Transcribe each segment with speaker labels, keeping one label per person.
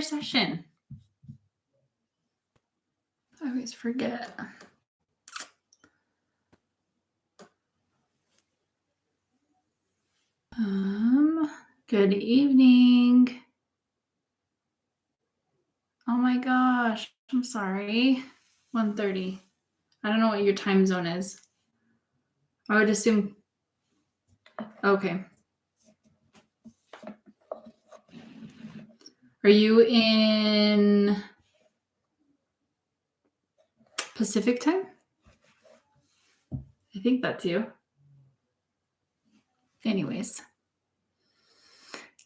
Speaker 1: session. I always forget. Good evening. Oh my gosh, I'm sorry. 1:30. I don't know what your time zone is. I would assume. Okay. Are you in Pacific time? I think that's you. Anyways.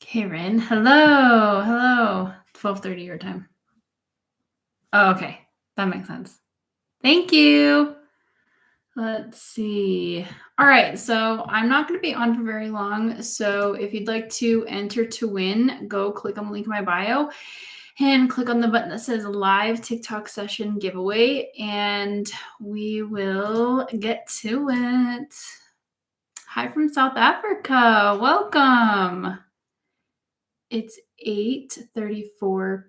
Speaker 1: Karen, hello. 12:30 your time. Oh, okay. That makes sense. Thank you. Let's see. All right, so I'm not going to be on for very long. So if you'd like to enter to win, go click on the link in my bio and click on the button that says live TikTok session giveaway, and we will get to it. Hi from South Africa. Welcome. It's 8:34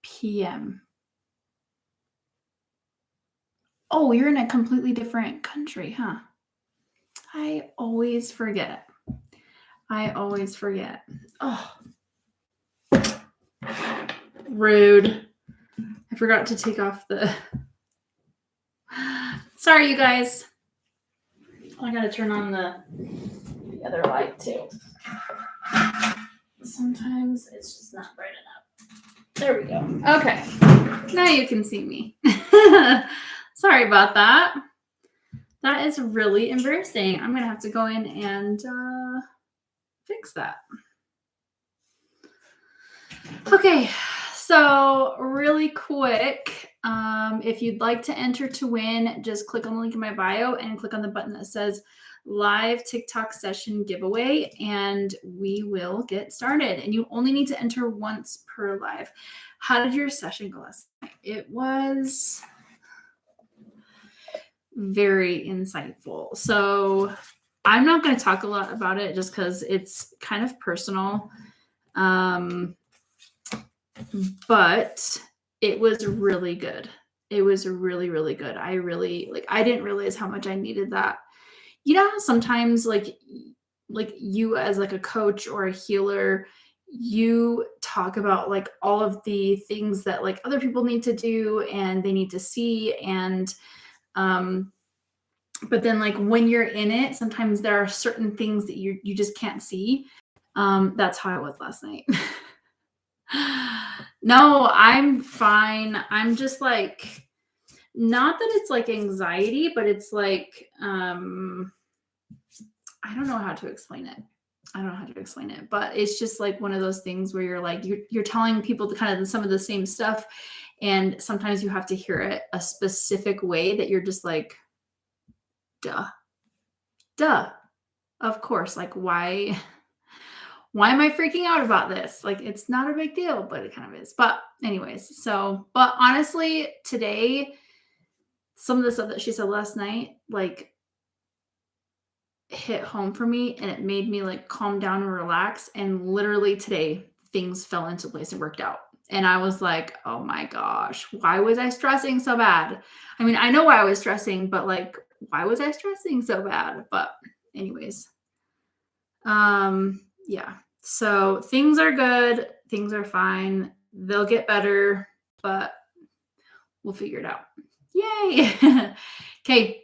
Speaker 1: p.m. Oh, you're in a completely different country, huh? I always forget. Oh, rude. I forgot to take off the... Sorry, you guys. I gotta turn on the other light too. Sometimes it's just not bright enough. There we go. Okay. Now you can see me. Sorry about that. That is really embarrassing. I'm going to have to go in and fix that. Okay, so really quick, if you'd like to enter to win, just click on the link in my bio and click on the button that says live TikTok session giveaway, and we will get started. And you only need to enter once per live. How did your session go last night? It was very insightful. So I'm not going to talk a lot about it just because it's kind of personal. But it was really good. It was really, really good. I didn't realize how much I needed that. You know how sometimes like you as like a coach or a healer, you talk about like all of the things that like other people need to do and they need to see, and but then like when you're in it, sometimes there are certain things that you just can't see. That's how I was last night. No, I'm fine. I'm just like, not that it's like anxiety, but it's like, I don't know how to explain it. But it's just like one of those things where you're like, you're telling people the kind of some of the same stuff. And sometimes you have to hear it a specific way that you're just like, duh, of course. Like, why am I freaking out about this? Like, it's not a big deal, but it kind of is. But anyways, but honestly, today, some of the stuff that she said last night, like, hit home for me, and it made me like calm down and relax. And literally today, things fell into place and worked out. And I was like, oh my gosh, why was I stressing so bad? I mean, I know why I was stressing, but like, why was I stressing so bad? But anyways, yeah. So things are good. Things are fine. They'll get better, but we'll figure it out. Yay. Okay.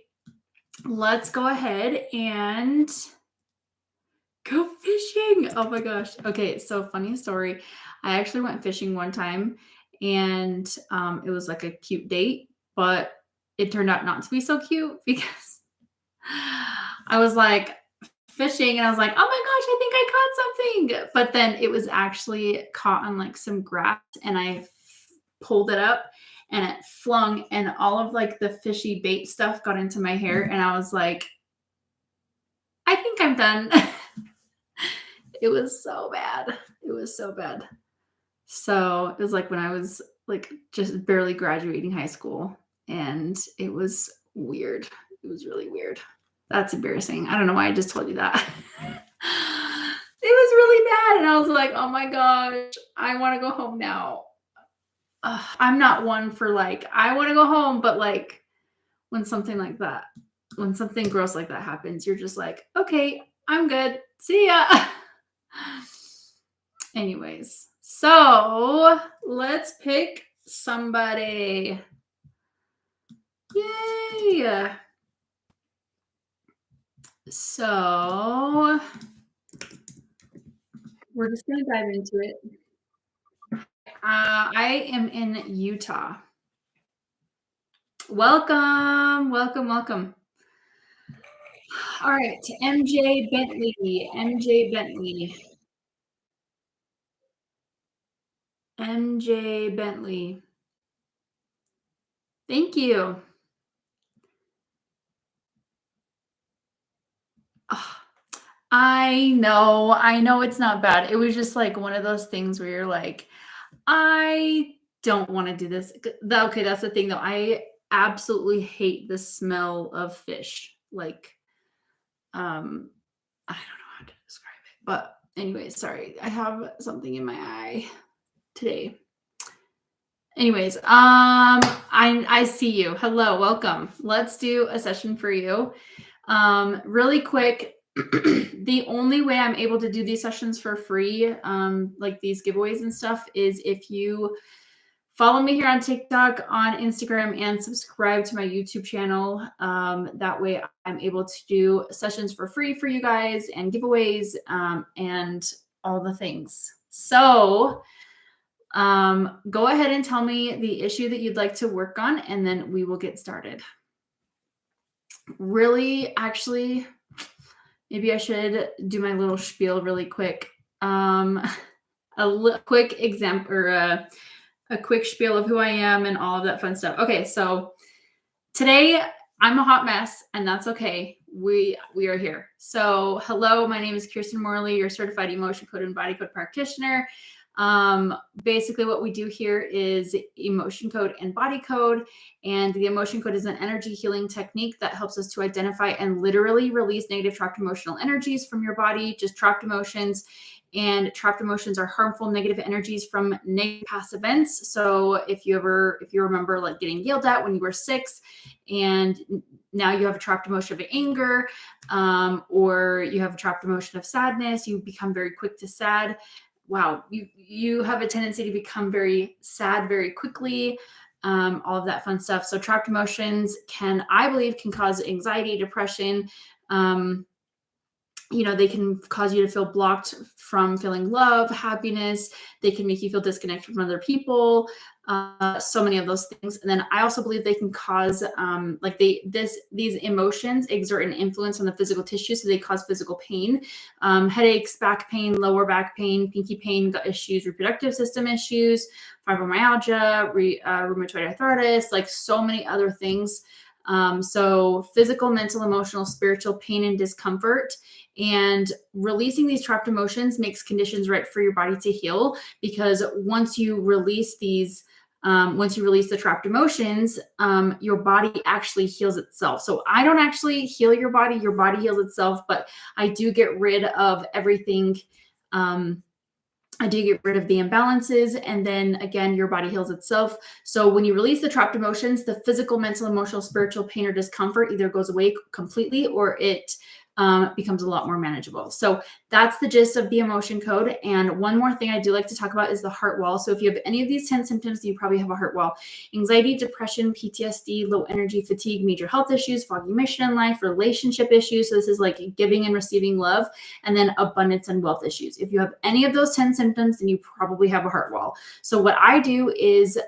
Speaker 1: Let's go ahead and go fishing. Oh my gosh. Okay. So funny story. I actually went fishing one time, and it was like a cute date, but it turned out not to be so cute because I was like fishing and I was like, oh my gosh, I think I caught something. But then it was actually caught on like some grass, and I pulled it up and it flung, and all of like the fishy bait stuff got into my hair. And I was like, I think I'm done. It was so bad. So it was like when I was like just barely graduating high school, and it was weird. It was really weird. That's embarrassing. I don't know why I just told you that. It was really bad. And I was like, oh my gosh, I want to go home now. I'm not one for like, I want to go home, but like when something like that, when something gross like that happens, you're just like, okay, I'm good. See ya. Anyways, so let's pick somebody. Yay. So we're just going to dive into it. I am in Utah. Welcome, welcome, welcome. All right, MJ Bentley. MJ Bentley. MJ Bentley. Thank you. I know it's not bad. It was just like one of those things where you're like, I don't want to do this. Okay, that's the thing though. I absolutely hate the smell of fish. Like, I don't know how to describe it. But anyways, sorry. I have something in my eye today. Anyways, I see you. Hello, welcome. Let's do a session for you. Really quick. The only way I'm able to do these sessions for free, like these giveaways and stuff, is if you follow me here on TikTok, on Instagram, and subscribe to my YouTube channel. That way I'm able to do sessions for free for you guys and giveaways and all the things. So go ahead and tell me the issue that you'd like to work on, and then we will get started. Really, actually, maybe I should do my little spiel really quick. Quick example or a quick spiel of who I am and all of that fun stuff. Okay, so today I'm a hot mess, and that's okay. We are here. So hello, my name is Kirsten Morley, your certified emotion code and body code practitioner. Basically what we do here is emotion code and body code. And the emotion code is an energy healing technique that helps us to identify and literally release negative trapped emotional energies from your body, just trapped emotions. And trapped emotions are harmful negative energies from negative past events. So if you remember like getting yelled at when you were 6 and now you have a trapped emotion of anger, or you have a trapped emotion of sadness, you become very quick to sad. Wow, you have a tendency to become very sad very quickly, all of that fun stuff. So trapped emotions I believe can cause anxiety, depression. They can cause you to feel blocked from feeling love, happiness. They can make you feel disconnected from other people. So many of those things. And then I also believe they can cause these emotions exert an influence on the physical tissue. So they cause physical pain, headaches, back pain, lower back pain, pinky pain, gut issues, reproductive system issues, fibromyalgia, rheumatoid arthritis, like so many other things. So physical, mental, emotional, spiritual pain and discomfort. And releasing these trapped emotions makes conditions right for your body to heal, because once you release the trapped emotions, your body actually heals itself. So I don't actually heal your body heals itself, but I do get rid of everything. I do get rid of the imbalances, and then again, your body heals itself. So when you release the trapped emotions, the physical, mental, emotional, spiritual pain or discomfort either goes away completely or it becomes a lot more manageable. So that's the gist of the emotion code. And one more thing I do like to talk about is the heart wall. So if you have any of these 10 symptoms, you probably have a heart wall: anxiety, depression, PTSD, low energy, fatigue, major health issues, foggy mission in life, relationship issues. So this is like giving and receiving love, and then abundance and wealth issues. If you have any of those 10 symptoms, then you probably have a heart wall. So what I do is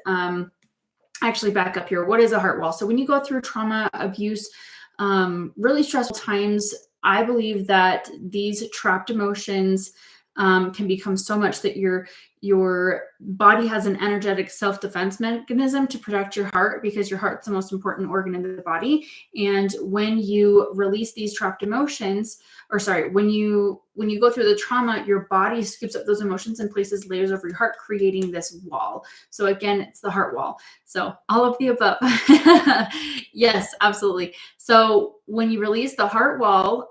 Speaker 1: actually back up here. What is a heart wall? So when you go through trauma, abuse, really stressful times, I believe that these trapped emotions can become so much that your body has an energetic self-defense mechanism to protect your heart, because your heart's the most important organ in the body. And when you release these trapped emotions, when you go through the trauma, your body scoops up those emotions and places layers over your heart, creating this wall. So again, it's the heart wall. So all of the above. Yes, absolutely. So when you release the heart wall,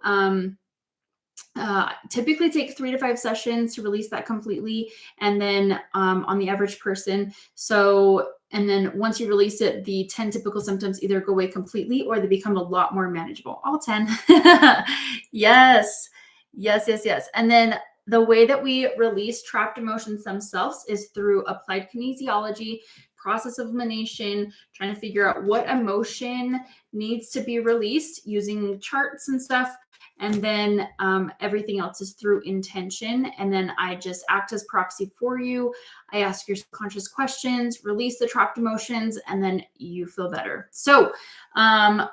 Speaker 1: typically take 3 to 5 sessions to release that completely. And then on the average person. So, and then once you release it, the 10 typical symptoms either go away completely or they become a lot more manageable. All 10. Yes. Yes, yes, yes. And then the way that we release trapped emotions themselves is through applied kinesiology, process of elimination, trying to figure out what emotion needs to be released using charts and stuff. And then everything else is through intention. And then I just act as proxy for you. I ask your subconscious questions, release the trapped emotions, and then you feel better. So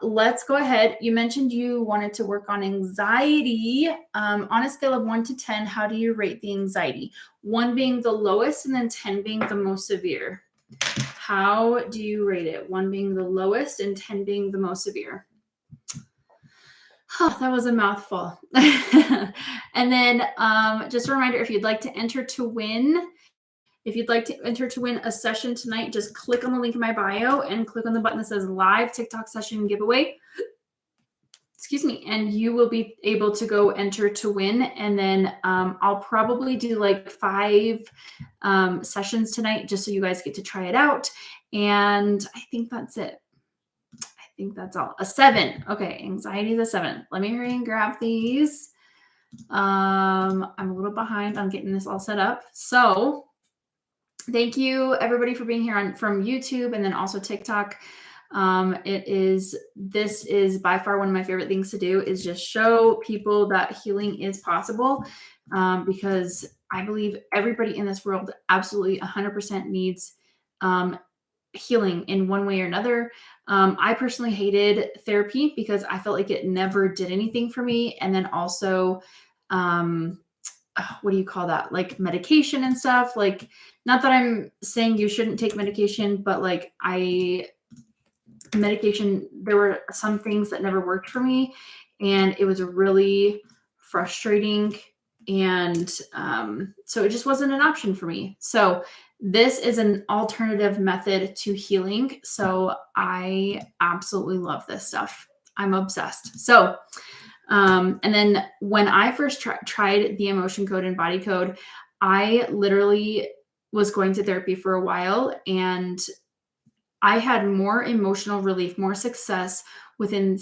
Speaker 1: let's go ahead. You mentioned you wanted to work on anxiety. On a scale of 1 to 10, how do you rate the anxiety? 1 being the lowest and then 10 being the most severe. How do you rate it? 1 being the lowest and 10 being the most severe. Oh, that was a mouthful. And then just a reminder, if you'd like to enter to win, a session tonight, just click on the link in my bio and click on the button that says live TikTok session giveaway. Excuse me. And you will be able to go enter to win. And then I'll probably do like 5 sessions tonight just so you guys get to try it out. And I think that's it. I think that's all. A 7. Okay, anxiety is a 7. Let me hurry and grab these. I'm a little behind on getting this all set up. So thank you everybody for being here from YouTube and then also TikTok. This is by far one of my favorite things to do is just show people that healing is possible. Because I believe everybody in this world absolutely 100% needs healing in one way or another. I personally hated therapy because I felt like it never did anything for me. And then also, what do you call that? Like medication and stuff. Like, not that I'm saying you shouldn't take medication, but like there were some things that never worked for me and it was really frustrating. And so it just wasn't an option for me. So this is an alternative method to healing. So I absolutely love this stuff. I'm obsessed. So, and then when I first tried the emotion code and body code, I literally was going to therapy for a while and I had more emotional relief, more success within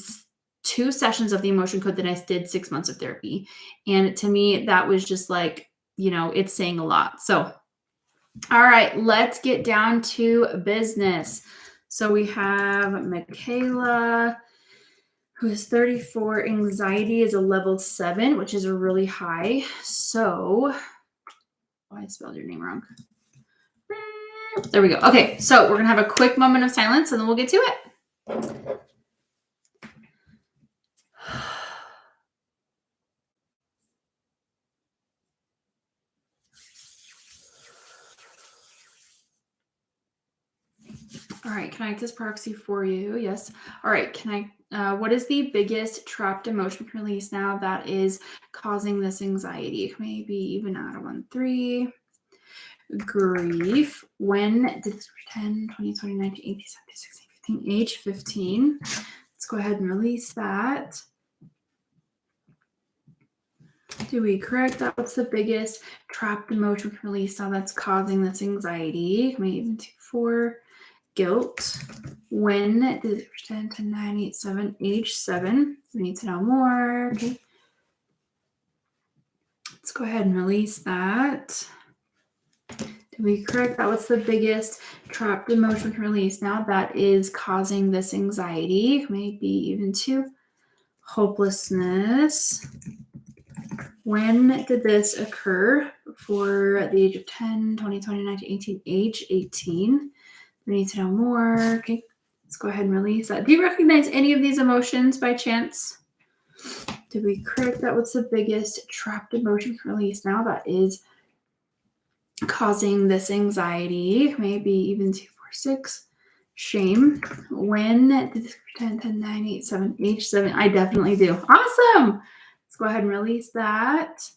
Speaker 1: 2 sessions of the emotion code than I did 6 months of therapy. And to me, that was just like, it's saying a lot. So, all right, let's get down to business. So we have Michaela, who is 34. Anxiety is a level 7, which is a really high. So, I spelled your name wrong. There we go. Okay, so we're going to have a quick moment of silence and then we'll get to it. All right, can I act as proxy for you? Yes. All right, what is the biggest trapped emotion release now that is causing this anxiety? Maybe even out of 1, 3. Grief. When did this 10, 20, 20, 19, 18, 17, 16, 15, age 15? Let's go ahead and release that. Do we correct that? What's the biggest trapped emotion release now that's causing this anxiety? Maybe even 2, 4. Guilt. When did it 10, 10, 9, 8, 7, age 7? We need to know more. Okay. Let's go ahead and release that. Did we correct that? What's the biggest trapped emotion release now that is causing this anxiety? Maybe even 2. Hopelessness. When did this occur? For the age of 10, 20, 20, 19, 18, age 18. We need to know more. Okay, let's go ahead and release that. Do you recognize any of these emotions by chance? Did we correct that? What's the biggest trapped emotion release now that is causing this anxiety? Maybe even 2, 4, 6. Shame. When did this 10, 10, 9, 8, 7, age 7? I definitely do. Awesome. Let's go ahead and release that.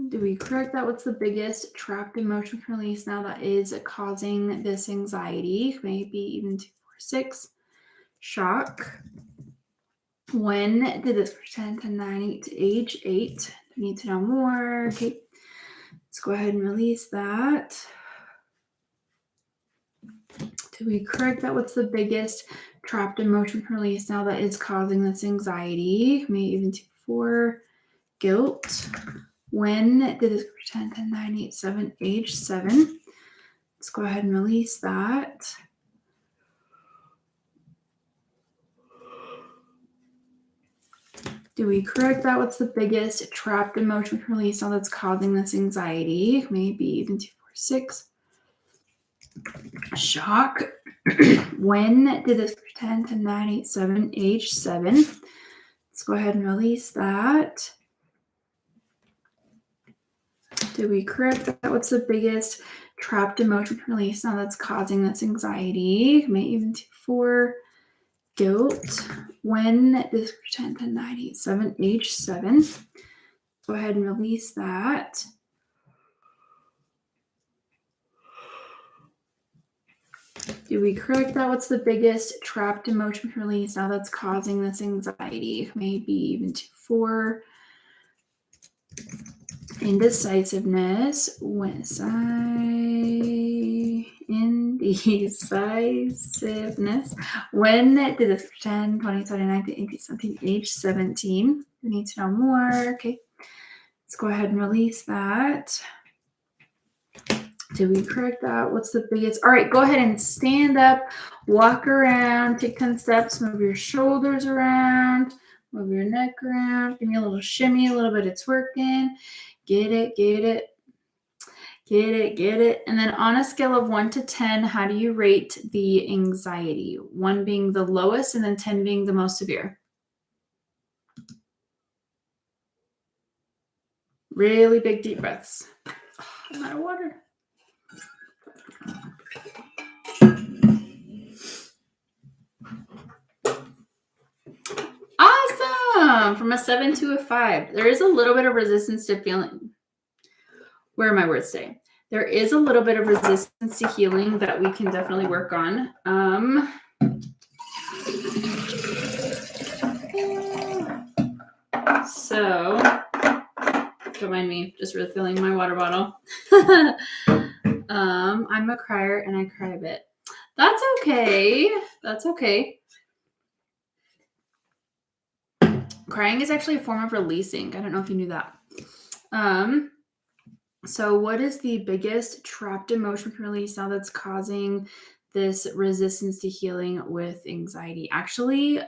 Speaker 1: Do we correct that? What's the biggest trapped emotion release now that is causing this anxiety? Maybe even 2, 4, 6. Shock. When did this pretend to 9 to age 8? I need to know more. Okay, let's go ahead and release that. Did we correct that? What's the biggest trapped emotion release now that is causing this anxiety? Maybe even 2, 4. Guilt. When did this pretend to 9, 8, 7, age 7? Let's go ahead and release that. Do we correct that? What's the biggest trapped emotion release now that's causing this anxiety? Maybe even 2, 4, 6. Shock. When did this pretend to 9, 8, 7, age 7? Let's go ahead and release that. Did we correct that? What's the biggest trapped emotion release now that's causing this anxiety? Maybe even 2, 4. Guilt. When did this pretend to 9, 8, 7, age 7? Go ahead and release that. Do we correct that? What's the biggest trapped emotion release now that's causing this anxiety? Maybe even 2, 4. Indecisiveness. Indecisiveness. When did this pretend 20, 29, 80, something, age 17? We need to know more. Okay. Let's go ahead and release that. Did we correct that? What's the biggest? All right, go ahead and stand up, walk around, take 10 steps, move your shoulders around, move your neck around, give me a little shimmy, a little bit of twerking. Get it, get it, get it, get it. And then on a scale of 1 to 10, how do you rate the anxiety? 1 being the lowest and then 10 being the most severe. Really big deep breaths. Oh, I'm out of water. Awesome. From a 7 to a 5. There is a little bit of resistance to feeling. Where are my words today? There is a little bit of resistance to healing that we can definitely work on. So, don't mind me, just refilling my water bottle. I'm a crier and I cry a bit. That's okay. That's okay. Crying is actually a form of releasing. I don't know if you knew that. So what is the biggest trapped emotion release now that's causing this resistance to healing with anxiety? Actually,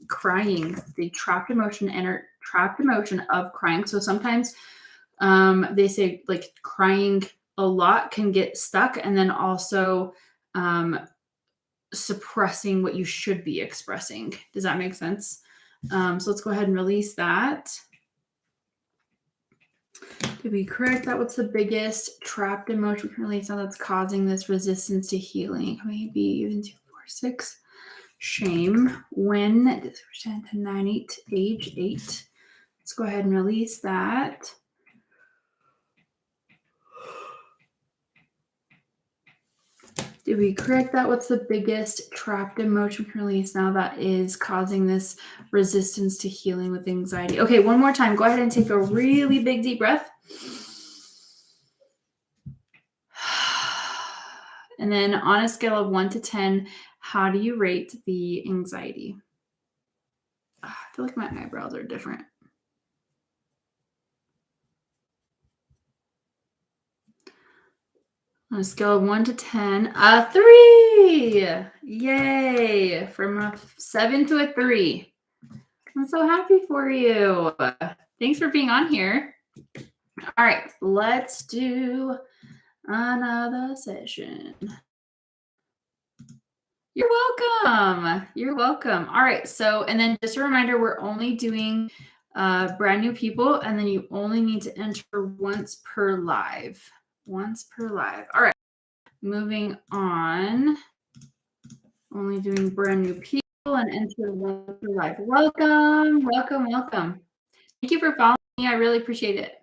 Speaker 1: crying, the trapped emotion of crying. So sometimes they say like crying a lot can get stuck, and then also suppressing what you should be expressing. Does that make sense? So let's go ahead and release that. Did we correct that? What's the biggest trapped emotion release now that's causing this resistance to healing? Maybe even 2, 4, 6. Shame. When did this pretend to 9, 8, age 8? Let's go ahead and release that. Did we correct that? What's the biggest trapped emotion release now that is causing this resistance to healing with anxiety? Okay, one more time. Go ahead and take a really big deep breath. And then on a scale of 1 to 10, how do you rate the anxiety? I feel like my eyebrows are different. On a scale of 1 to 10, a 3. Yay. From a 7 to a 3. I'm so happy for you. Thanks for being on here. All right, let's do another session. You're welcome. You're welcome. All right, so, and then just a reminder, we're only doing brand new people, and then you only need to enter once per live. Once per live. All right, moving on. Only doing brand new people and enter once per live. Welcome, welcome, welcome. Thank you for following me. I really appreciate it.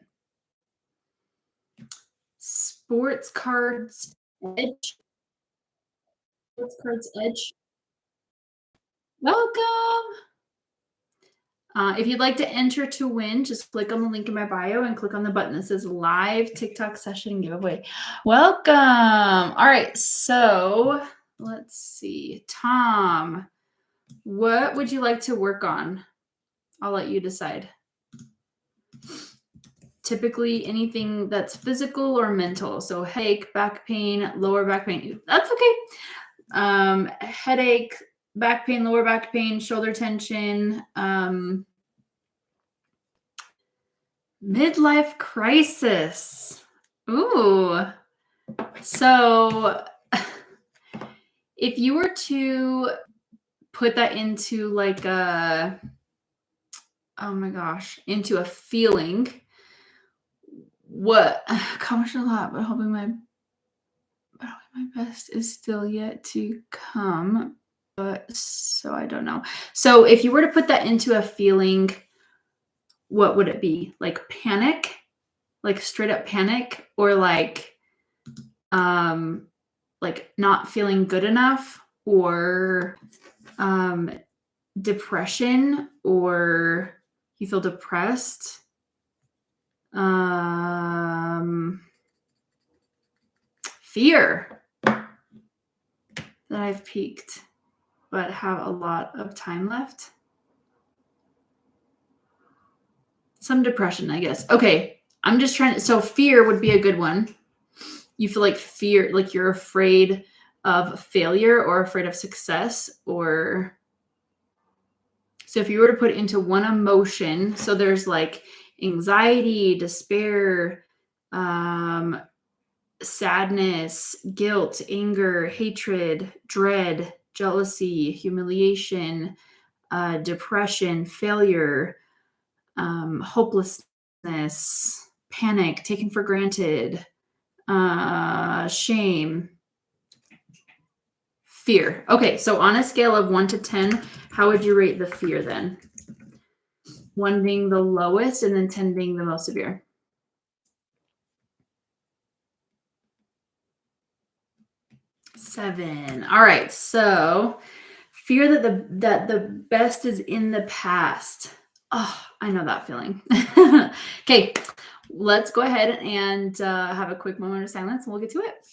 Speaker 1: Sports Cards Edge. Sports Cards Edge. Welcome. If you'd like to enter to win, just click on the link in my bio and click on the button that says live TikTok session giveaway. Welcome. All right. So let's see. Tom, what would you like to work on? I'll let you decide. Typically anything that's physical or mental. So headache, back pain, lower back pain. That's okay. Headache, back pain, lower back pain, shoulder tension, midlife crisis. Ooh. So if you were to put that into like a, oh my gosh, into a feeling, what, accomplished a lot, but hoping my best is still yet to come. But so I don't know. So if you were to put that into a feeling, what would it be? Like panic? Like straight up panic? Or like not feeling good enough? Or depression? Or you feel depressed? Fear that I've peaked but have a lot of time left. Some depression, I guess. Okay, I'm just trying to, so fear would be a good one. You feel like fear, like you're afraid of failure or afraid of success, or so if you were to put it into one emotion, so there's like anxiety, despair, sadness, guilt, anger, hatred, dread, jealousy, humiliation, depression, failure, hopelessness, panic, taken for granted, shame, fear. Okay, so on a scale of 1 to 10, how would you rate the fear then? 1 being the lowest and then 10 being the most severe. Seven. All right, so fear that the best is in the past. Oh, I know that feeling. Okay, let's go ahead and have a quick moment of silence and we'll get to it.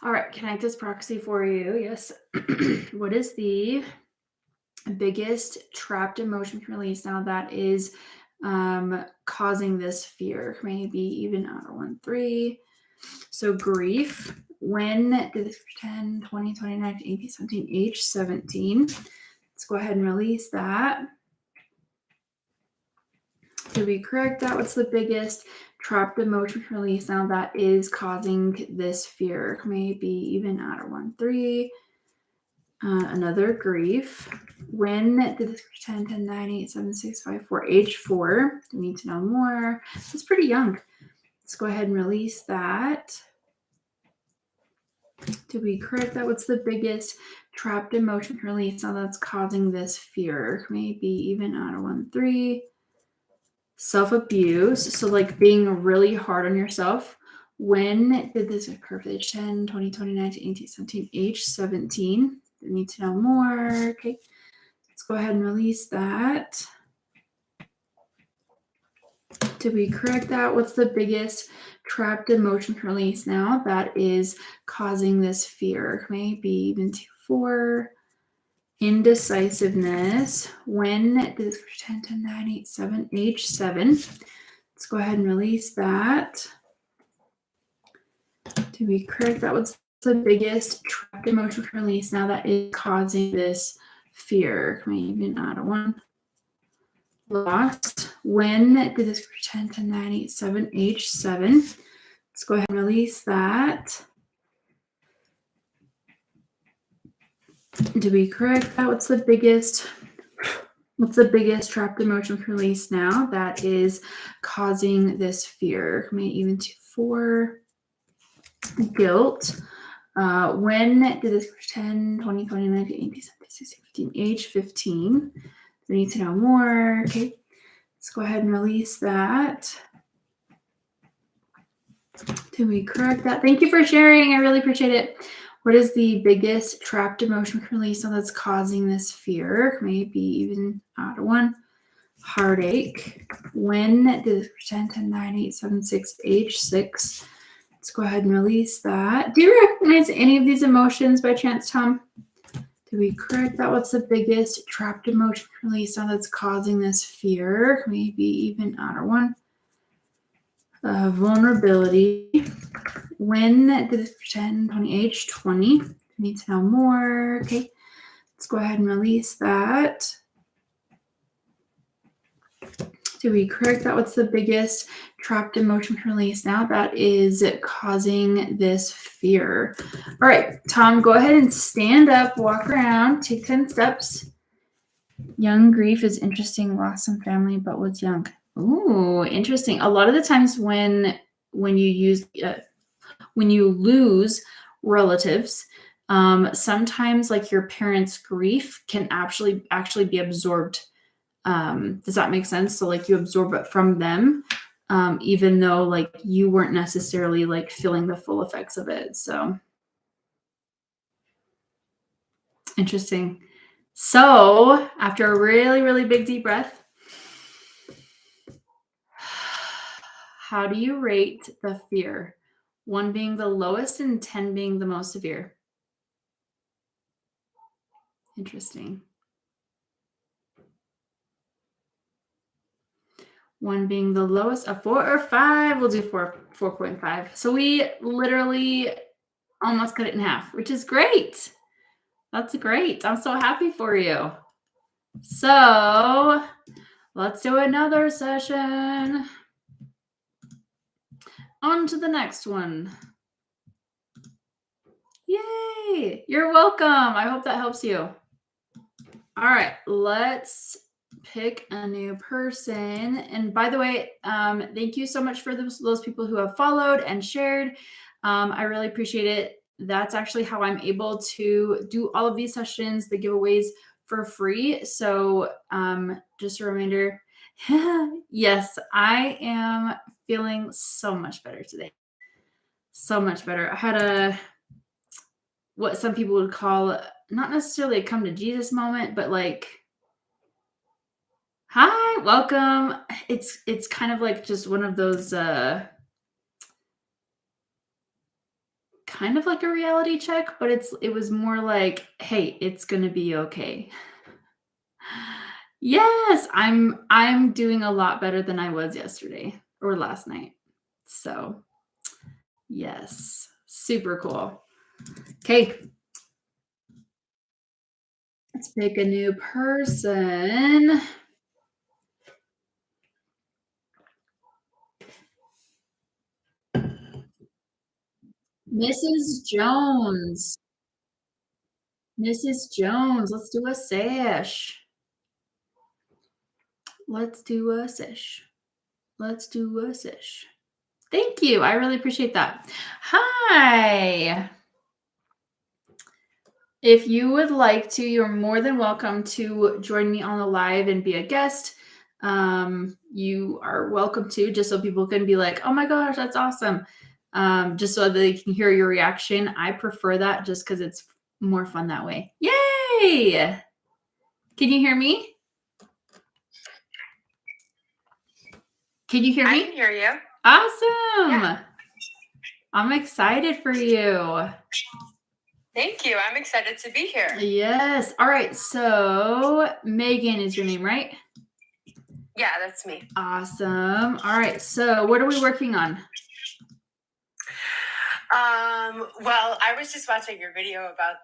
Speaker 1: All right, can I act as proxy for you? Yes. What is the biggest trapped emotion release now that is causing this fear? Maybe even out of 1, 3. So grief. When did this 10, 20, 29, 18, 17, age 17? Let's go ahead and release that. Did we correct that? What's the biggest trapped emotion release now that is causing this fear? Maybe even out of 1, 3. Another grief. When did this 10, 10, 9, 8, 7, 6, 5, 4, age 4? We need to know more. It's pretty young. Let's go ahead and release that. Did we correct that? What's the biggest trapped emotion release now that's causing this fear? Maybe even out of 1, 3. Self-abuse. So like being really hard on yourself. When did this occur? Age 10, 20, 29, 18, 17, age 17. We need to know more. Okay. Let's go ahead and release that. Did we correct that? What's the biggest trapped emotion release now that is causing this fear? Maybe even 2, 4. Indecisiveness. When did this 10, 10, 9, 8, 7, age 7? Let's go ahead and release that. Did we correct that? What's the biggest trapped emotion release now that is causing this fear? Maybe even out of 1. Lost. When did this 10, 10, 9, 8, 7, age 7? Let's go ahead and release that. Did we correct that? What's the biggest trapped emotion release now that is causing this fear? Maybe even 2, 4. Guilt. When did this 10, 20, 29, 18, 17, 16, 15, age 15? We need to know more. Okay. Let's go ahead and release that. Did we correct that? Thank you for sharing. I really appreciate it. What is the biggest trapped emotion we can release that's causing this fear? Maybe even out of one. Heartache. When did this pretend 10, 9, 8, 7, 6, age 6? Let's go ahead and release that. Do you recognize any of these emotions by chance, Tom? Did we correct that? What's the biggest trapped emotion release that's causing this fear? Maybe even out of one. Vulnerability. When did this pretend 20, age 20? Need to know more. Okay, let's go ahead and release that. Did we correct that? What's the biggest trapped emotion release now that is causing this fear? All right, Tom, go ahead and stand up, walk around, take 10 steps. Young grief is interesting. Lost some family, but was young. Ooh, interesting. A lot of the times when you lose relatives, sometimes like your parents' grief can actually be absorbed. Does that make sense? So like you absorb it from them, even though like you weren't necessarily like feeling the full effects of it. So interesting. So after a really, really big deep breath, how do you rate the fear? 1 being the lowest and 10 being the most severe. Interesting. 1 being the lowest, a 4 or 5. We'll do 4.5. So we literally almost cut it in half, which is great. That's great. I'm so happy for you. So let's do another session. On to the next one. Yay! You're welcome. I hope that helps you. All right, let's pick a new person. And by the way, thank you so much for those people who have followed and shared. I really appreciate it. That's actually how I'm able to do all of these sessions, the giveaways for free. So just a reminder, yes, I am feeling so much better today. So much better. I had what some people would call not necessarily a come to Jesus moment, but like, hi, welcome. It's kind of like just one of those kind of like a reality check, but it was more like, hey, it's gonna be okay. Yes, I'm doing a lot better than I was yesterday or last night. So yes, super cool. Okay. Let's pick a new person. Mrs. Jones. Mrs. Jones, let's do a sesh. Let's do a sesh. Let's do a sesh. Thank you. I really appreciate that. Hi. If you would like to, you're more than welcome to join me on the live and be a guest. You are welcome to, just so people can be like, oh my gosh, that's awesome. Just so they can hear your reaction. I prefer that just because it's more fun that way. Yay! Can you hear me? Can you hear me?
Speaker 2: I can hear you.
Speaker 1: Awesome.
Speaker 2: Yeah.
Speaker 1: I'm excited for you.
Speaker 2: Thank you. I'm excited to be here.
Speaker 1: Yes. All right. So Megan is your name, right?
Speaker 2: Yeah, that's me.
Speaker 1: Awesome. All right. So what are we working on?
Speaker 2: Well, I was just watching your video about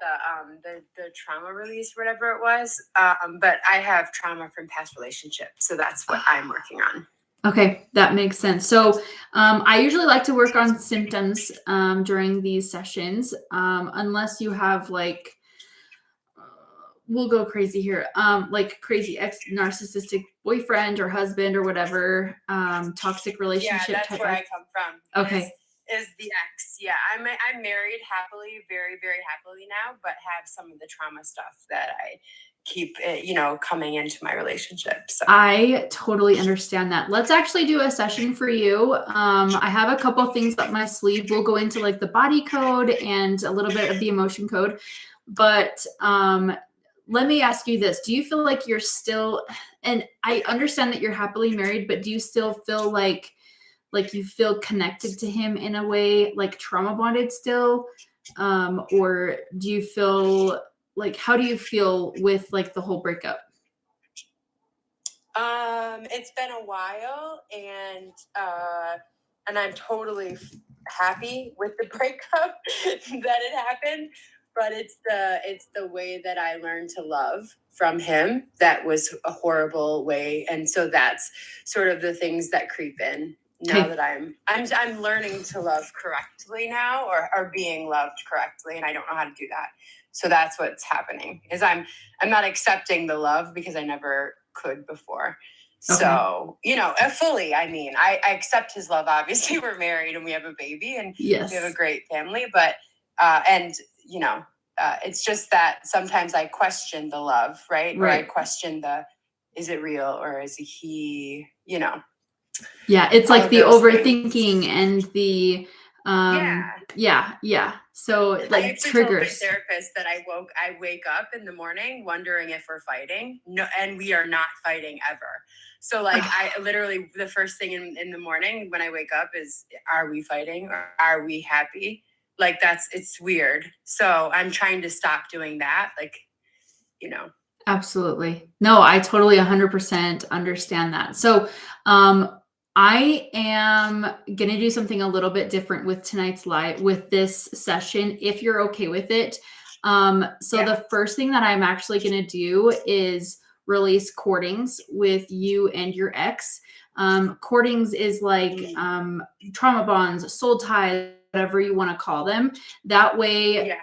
Speaker 2: the trauma release, whatever it was. But I have trauma from past relationships, so that's what I'm working on.
Speaker 1: Okay, that makes sense. So I usually like to work on symptoms during these sessions, unless you have like, we'll go crazy here, like crazy narcissistic boyfriend or husband or whatever, toxic relationship.
Speaker 2: Yeah, that's where I come from.
Speaker 1: Okay.
Speaker 2: Is the ex. Yeah, I'm married happily, very, very happily now, but have some of the trauma stuff that I keep it, coming into my relationship. So
Speaker 1: I totally understand that. Let's actually do a session for you. I have a couple things up my sleeve. We'll go into like the body code and a little bit of the emotion code. But let me ask you this. Do you feel like you're still, and I understand that you're happily married, but do you still feel like you feel connected to him in a way, like trauma bonded still? Or do you feel like, how do you feel with like the whole breakup?
Speaker 2: It's been a while, and I'm totally happy with the breakup that it happened. But it's the way that I learned to love from him that was a horrible way, and so that's sort of the things that creep in now that I'm learning to love correctly now, or being loved correctly, and I don't know how to do that. So that's what's happening is I'm not accepting the love because I never could before. Okay. So, fully, I accept his love. Obviously we're married and we have a baby and
Speaker 1: yes,
Speaker 2: we have a great family, but, it's just that sometimes I question the love, right? Or I question is it real or is he,
Speaker 1: Yeah. It's like the overthinking and the, yeah. So like
Speaker 2: I actually
Speaker 1: triggers.
Speaker 2: told my therapist that I wake up in the morning wondering if we're fighting. No, and we are not fighting ever. So like I literally, the first thing in the morning when I wake up is, are we fighting or are we happy? Like it's weird. So I'm trying to stop doing that. Like,
Speaker 1: Absolutely. No, I totally 100% understand that. So, I am going to do something a little bit different with tonight's with this session, if you're okay with it. The first thing that I'm actually going to do is release courtings with you and your ex. Courtings is like trauma bonds, soul ties, whatever you want to call them. That way,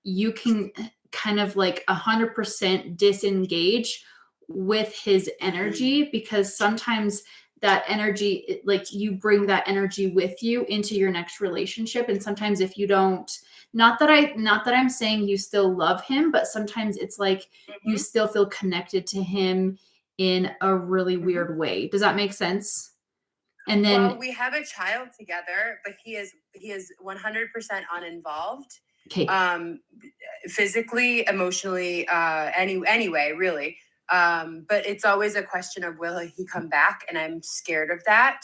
Speaker 1: you can kind of like 100% disengage with his energy, because sometimes that energy, like you bring that energy with you into your next relationship. And sometimes if you don't, not that I'm saying you still love him, but sometimes it's like you still feel connected to him in a really weird way. Does that make sense? And then
Speaker 2: we have a child together, but he is 100% uninvolved.
Speaker 1: Okay.
Speaker 2: Physically, emotionally, anyway, really. But it's always a question of, will he come back? And I'm scared of that.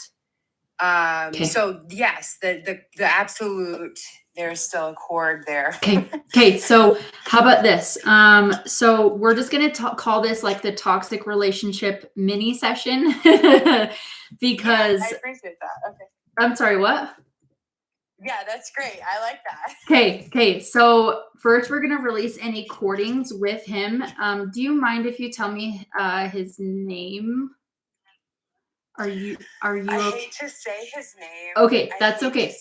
Speaker 2: So yes, the absolute, there's still a cord there.
Speaker 1: Okay. So how about this? So we're just going to call this like the toxic relationship mini session because
Speaker 2: I appreciate that. Okay.
Speaker 1: I'm sorry, what?
Speaker 2: Yeah, that's great. I like that.
Speaker 1: Okay. So first we're going to release any courtings with him. Do you mind if you tell me his name? Are you
Speaker 2: I hate to say his name.
Speaker 1: Okay, that's okay.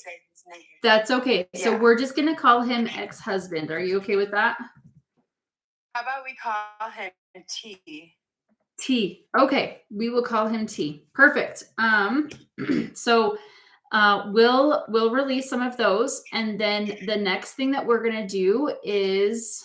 Speaker 1: That's okay. Yeah. So we're just going to call him ex-husband. Are you okay with that?
Speaker 2: How about we call him T?
Speaker 1: T. Okay, we will call him T. Perfect. So we'll release some of those, and then the next thing that we're gonna do is,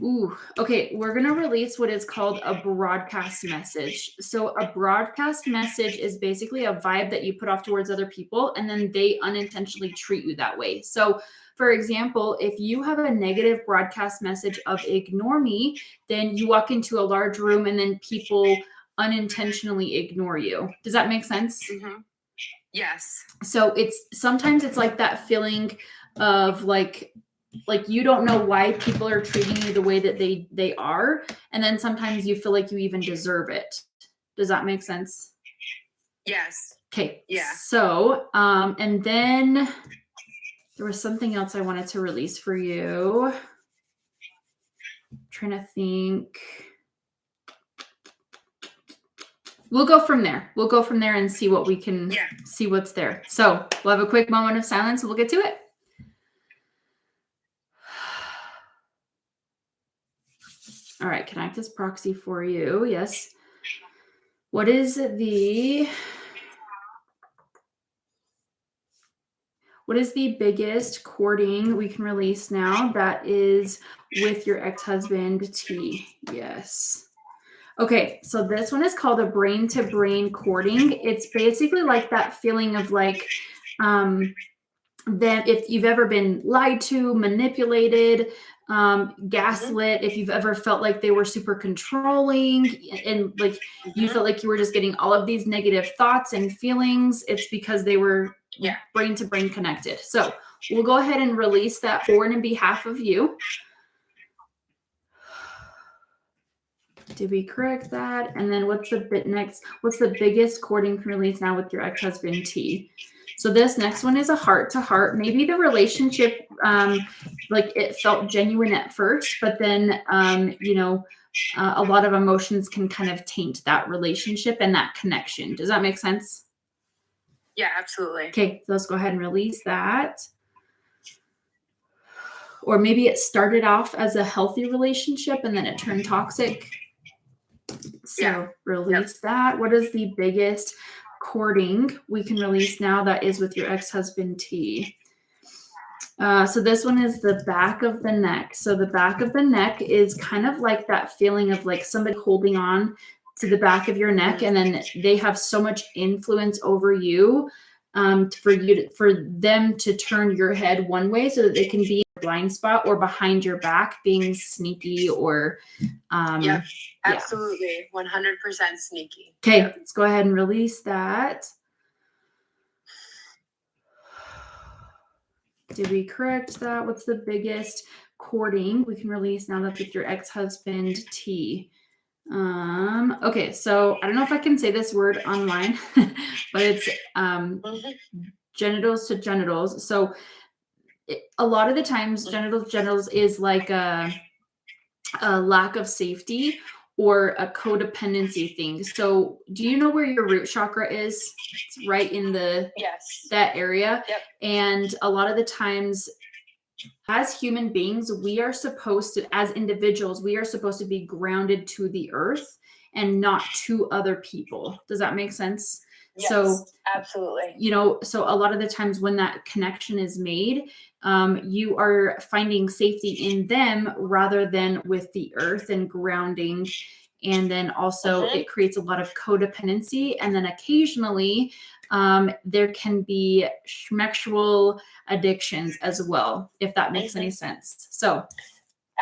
Speaker 1: we're gonna release what is called a broadcast message. So a broadcast message is basically a vibe that you put off towards other people, and then they unintentionally treat you that way. So for example, if you have a negative broadcast message of ignore me, then you walk into a large room and then people unintentionally ignore you. Does that make sense?
Speaker 2: Mm-hmm. Yes.
Speaker 1: So sometimes it's like that feeling of like you don't know why people are treating you the way that they are. And then sometimes you feel like you even deserve it. Does that make sense?
Speaker 2: Yes.
Speaker 1: Okay.
Speaker 2: Yeah.
Speaker 1: So, and then there was something else I wanted to release for you. I'm trying to think. We'll go from there. We'll go from there and see what we can see what's there. So we'll have a quick moment of silence and we'll get to it. All right, can I act as proxy for you? Yes. What is is the biggest courting we can release now that is with your ex-husband T? Yes. Okay, so this one is called a brain-to-brain courting. It's basically like that feeling of like then if you've ever been lied to, manipulated, gaslit, if you've ever felt like they were super controlling and like you felt like you were just getting all of these negative thoughts and feelings, it's because they were brain to brain connected. So we'll go ahead and release that for and in behalf of you. Did we correct that? And then what's the bit next? What's the biggest courting release now with your ex-husband T? So this next one is a heart to heart. Maybe the relationship, like it felt genuine at first, but then, a lot of emotions can kind of taint that relationship and that connection. Does that make sense?
Speaker 2: Yeah, absolutely.
Speaker 1: Okay, so let's go ahead and release that. Or maybe it started off as a healthy relationship and then it turned toxic. So release that. What is the biggest courting we can release now that is with your ex-husband T? So this one is the back of the neck. So the back of the neck is kind of like that feeling of like somebody holding on to the back of your neck, and then they have so much influence over you for them to turn your head one way so that they can be in a blind spot or behind your back being sneaky or
Speaker 2: absolutely 100% sneaky.
Speaker 1: Okay, let's go ahead and release that. Did we correct that? What's the biggest courting we can release now that's with your ex-husband T? Okay, so I don't know if I can say this word online, but it's genitals to genitals. So a lot of the times genitals is like a lack of safety or a codependency thing. So do you know where your root chakra is? It's right in that area.
Speaker 2: Yep.
Speaker 1: And a lot of the times as human beings, we are supposed to, as individuals, we are supposed to be grounded to the earth and not to other people. Does that make sense?
Speaker 2: Yes,
Speaker 1: so
Speaker 2: absolutely.
Speaker 1: So a lot of the times when that connection is made, you are finding safety in them rather than with the earth and grounding. And then also it creates a lot of codependency. And then occasionally there can be schmexual addictions as well, if that makes any sense. So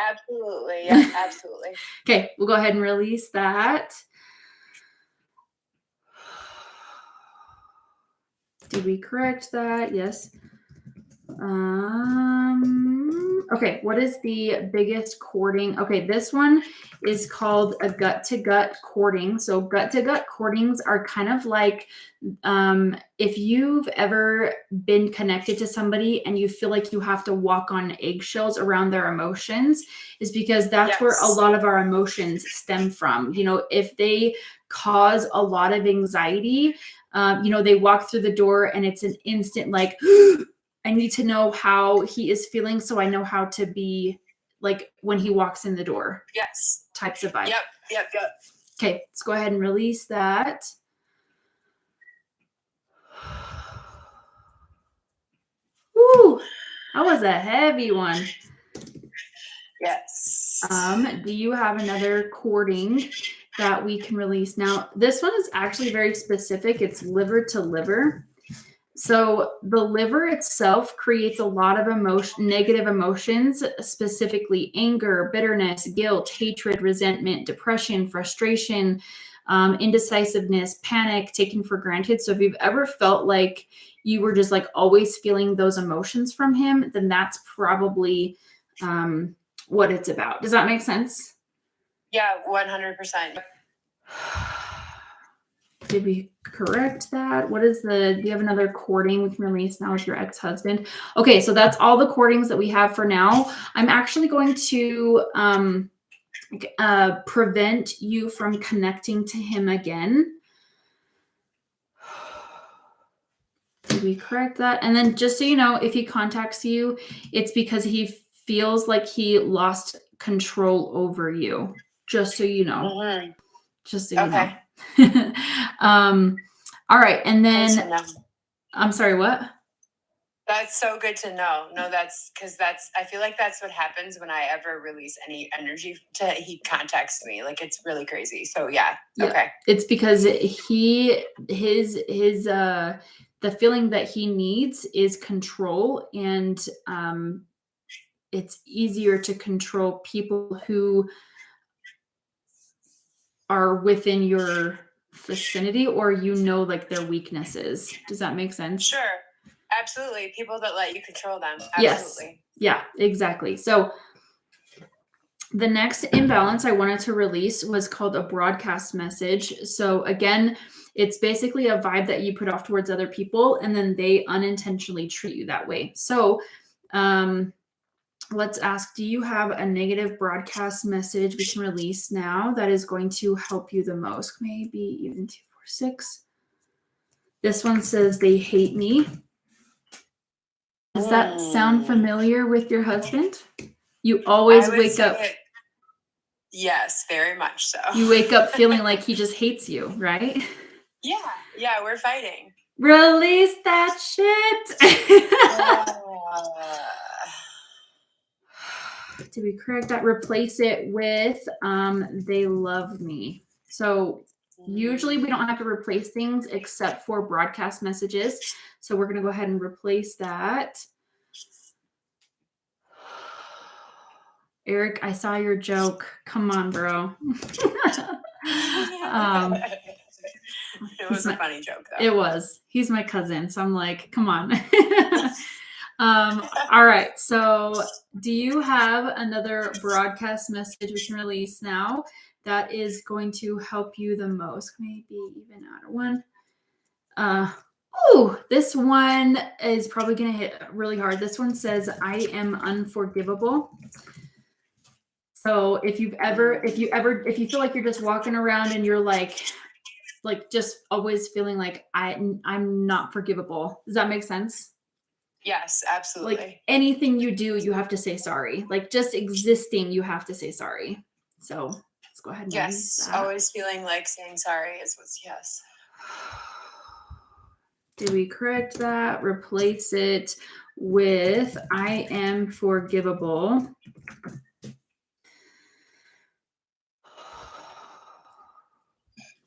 Speaker 2: absolutely. Yeah, absolutely.
Speaker 1: Okay, we'll go ahead and release that. Did we correct that? Yes. Okay, what is the biggest courting? Okay, this one is called a gut-to-gut courting. So gut-to-gut courtings are kind of like if you've ever been connected to somebody and you feel like you have to walk on eggshells around their emotions, is because that's where a lot of our emotions stem from. If they cause a lot of anxiety, they walk through the door and it's an instant like, I need to know how he is feeling so I know how to be like when he walks in the door.
Speaker 2: Yes.
Speaker 1: Types of vibe.
Speaker 2: Yep.
Speaker 1: Okay, let's go ahead and release that. Woo! That was a heavy one.
Speaker 2: Yes.
Speaker 1: Do you have another courting that we can release? Now, this one is actually very specific. It's liver to liver. So the liver itself creates a lot of negative emotions, specifically anger, bitterness, guilt, hatred, resentment, depression, frustration, indecisiveness, panic, taken for granted. So if you've ever felt like you were just like always feeling those emotions from him, then that's probably what it's about. Does that make sense?
Speaker 2: Yeah, 100%.
Speaker 1: Did we correct that? Do you have another courting we can release now with your ex-husband? Okay, so that's all the courtings that we have for now. I'm actually going to prevent you from connecting to him again. Did we correct that? And then just so you know, if he contacts you, it's because he feels like he lost control over you. Just so you know. Just so you know. All right. And then I'm sorry, what?
Speaker 2: That's so good to know. No, I feel like that's what happens when I ever release any energy he contacts me. Like, it's really crazy. So yeah. Okay.
Speaker 1: It's because the feeling that he needs is control, and it's easier to control people who are within your vicinity, or like their weaknesses. Does that make sense?
Speaker 2: Sure. Absolutely. People that let you control them.
Speaker 1: Yes.
Speaker 2: Absolutely.
Speaker 1: Yeah, exactly. So the next imbalance I wanted to release was called a broadcast message. So again, it's basically a vibe that you put off towards other people, and then they unintentionally treat you that way. So let's ask, do you have a negative broadcast message we can release now that is going to help you the most? Maybe even 2, 4, 6. This one says they hate me. Does that sound familiar with your husband? You always wake up.
Speaker 2: Yes, very much so.
Speaker 1: You wake up feeling like he just hates you, right?
Speaker 2: Yeah, we're fighting.
Speaker 1: Release that shit. Did we correct that? Replace it with they love me. So usually we don't have to replace things except for broadcast messages. So we're going to go ahead and replace that. Eric, I saw your joke. Come on, bro.
Speaker 2: It was a funny joke, though.
Speaker 1: It was. He's my cousin, so I'm like, come on. All right. So do you have another broadcast message we can release now that is going to help you the most? Maybe even out of one. This one is probably going to hit really hard. This one says, I am unforgivable. So if you feel like you're just walking around and you're like just always feeling like I'm not forgivable. Does that make sense?
Speaker 2: Yes, absolutely.
Speaker 1: Like anything you do, you have to say sorry. Like just existing, you have to say sorry. So let's go ahead and
Speaker 2: yes,
Speaker 1: that.
Speaker 2: Always feeling like saying sorry is what's yes.
Speaker 1: Did we correct that? Replace it with I am forgivable.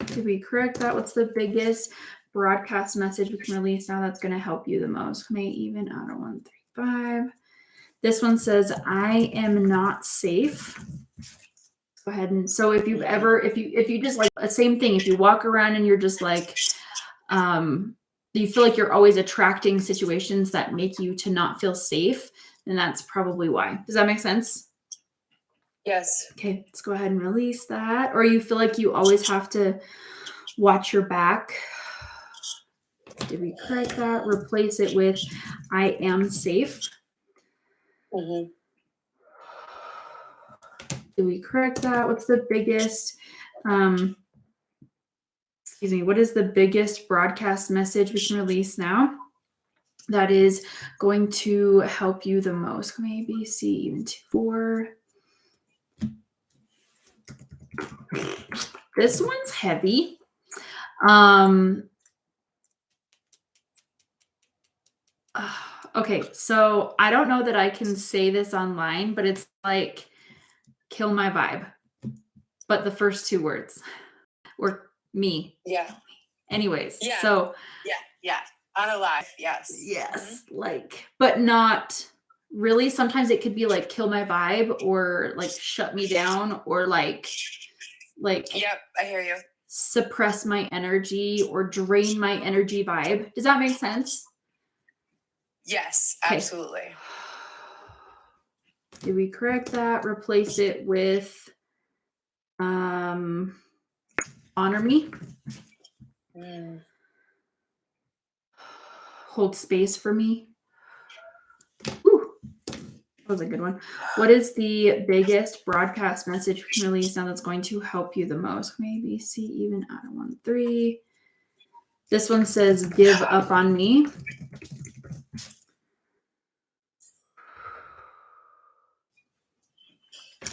Speaker 1: Did we correct that? What's the biggest broadcast message we can release now that's going to help you the most? May even out of 1, 3, 5. This one says, I am not safe. Go ahead. And so if you just like the same thing, if you walk around and you're just like, you feel like you're always attracting situations that make you to not feel safe, then that's probably why. Does that make sense?
Speaker 2: Yes.
Speaker 1: Okay, let's go ahead and release that. Or you feel like you always have to watch your back. Did we correct that? Replace it with I am safe.
Speaker 2: Mm-hmm.
Speaker 1: Did we correct that? What's the biggest, what is the biggest broadcast message we can release now that is going to help you the most? Maybe C, even 2, 4. This one's heavy. Okay, so I don't know that I can say this online, but it's like kill my vibe. But the first 2 words. Or me.
Speaker 2: Yeah.
Speaker 1: Anyways.
Speaker 2: Yeah.
Speaker 1: So
Speaker 2: yeah. Unalive. Yes.
Speaker 1: Yes. Mm-hmm. Like, but not really. Sometimes it could be like kill my vibe or like shut me down or like
Speaker 2: yep, I hear you.
Speaker 1: Suppress my energy or drain my energy vibe. Does that make sense?
Speaker 2: Yes, absolutely.
Speaker 1: Did we correct that? Replace it with honor me. Hold space for me. Ooh, that was a good one. What is the biggest broadcast message we can release now that's going to help you the most? Maybe C, even out of 1, 3. This one says give up on me.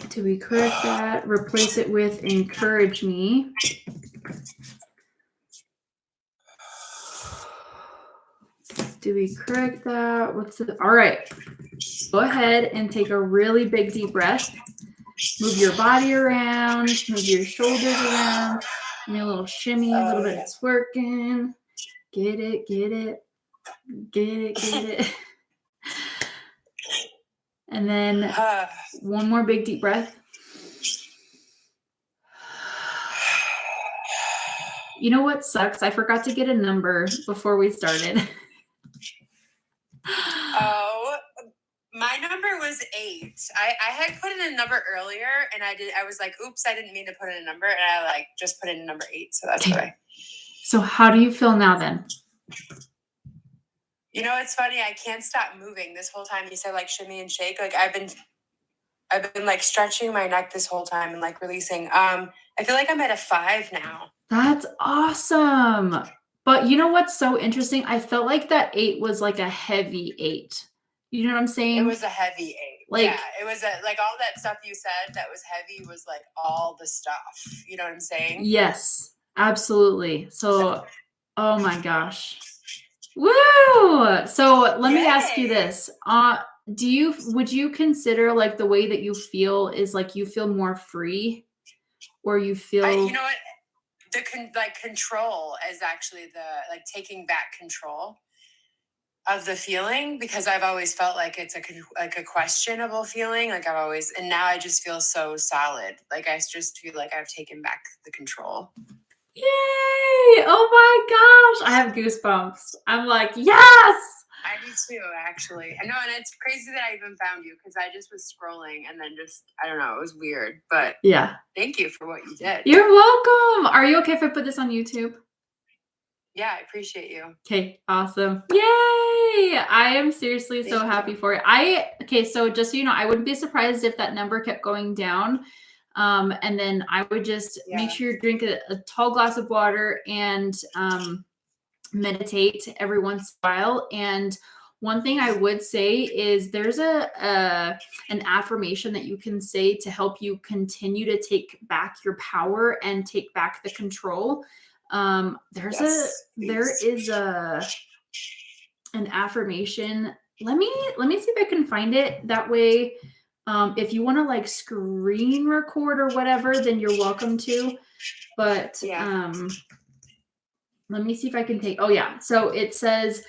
Speaker 1: Did we correct that? Replace it with encourage me. Did correct that. All right. Go ahead and take a really big deep breath. Move your body around, move your shoulders around. Give me a little shimmy, a little bit of twerking. Get it, get it, get it, get it. And then one more big deep breath. You know what sucks? I forgot to get a number before we started.
Speaker 2: Oh, my number was 8. I had put in a number earlier, and I was like, oops, I didn't mean to put in a number, and I like just put in number 8. So that's why.
Speaker 1: So how do you feel now then?
Speaker 2: You know, it's funny. I can't stop moving this whole time. You said like shimmy and shake. Like I've been like stretching my neck this whole time and like releasing. I feel like I'm at a 5 now.
Speaker 1: That's awesome. But you know what's so interesting? I felt like that 8 was like a heavy 8. You know what I'm saying?
Speaker 2: It was a heavy 8.
Speaker 1: Like,
Speaker 2: yeah, it was like all that stuff you said that was heavy was like all the stuff. You know what I'm saying?
Speaker 1: Yes, absolutely. So, oh my gosh. Woo! So let me ask you this. Would you consider like the way that you feel is like you feel more free, or you feel
Speaker 2: you know what? The control is actually the like taking back control of the feeling, because I've always felt like it's a questionable feeling. Like and now I just feel so solid. Like I just feel like I've taken back the control.
Speaker 1: Yay! Oh my gosh, I have goosebumps. I'm like, yes!
Speaker 2: I do too, actually. I know, and it's crazy that I even found you, because I just was scrolling and then I don't know, it was weird. But
Speaker 1: yeah,
Speaker 2: thank you for what you did.
Speaker 1: You're welcome. Are you okay if I put this on YouTube?
Speaker 2: Yeah, I appreciate you.
Speaker 1: Okay, awesome. Yay! I am seriously so happy for it. So just so you know, I wouldn't be surprised if that number kept going down. And then I would just make sure you drink a tall glass of water and meditate every once in a while. And one thing I would say is there's an affirmation that you can say to help you continue to take back your power and take back the control. There is an affirmation. Let me see if I can find it. That way, if you want to like screen record or whatever, then you're welcome to. But let me see if I can take. Oh yeah. So it says,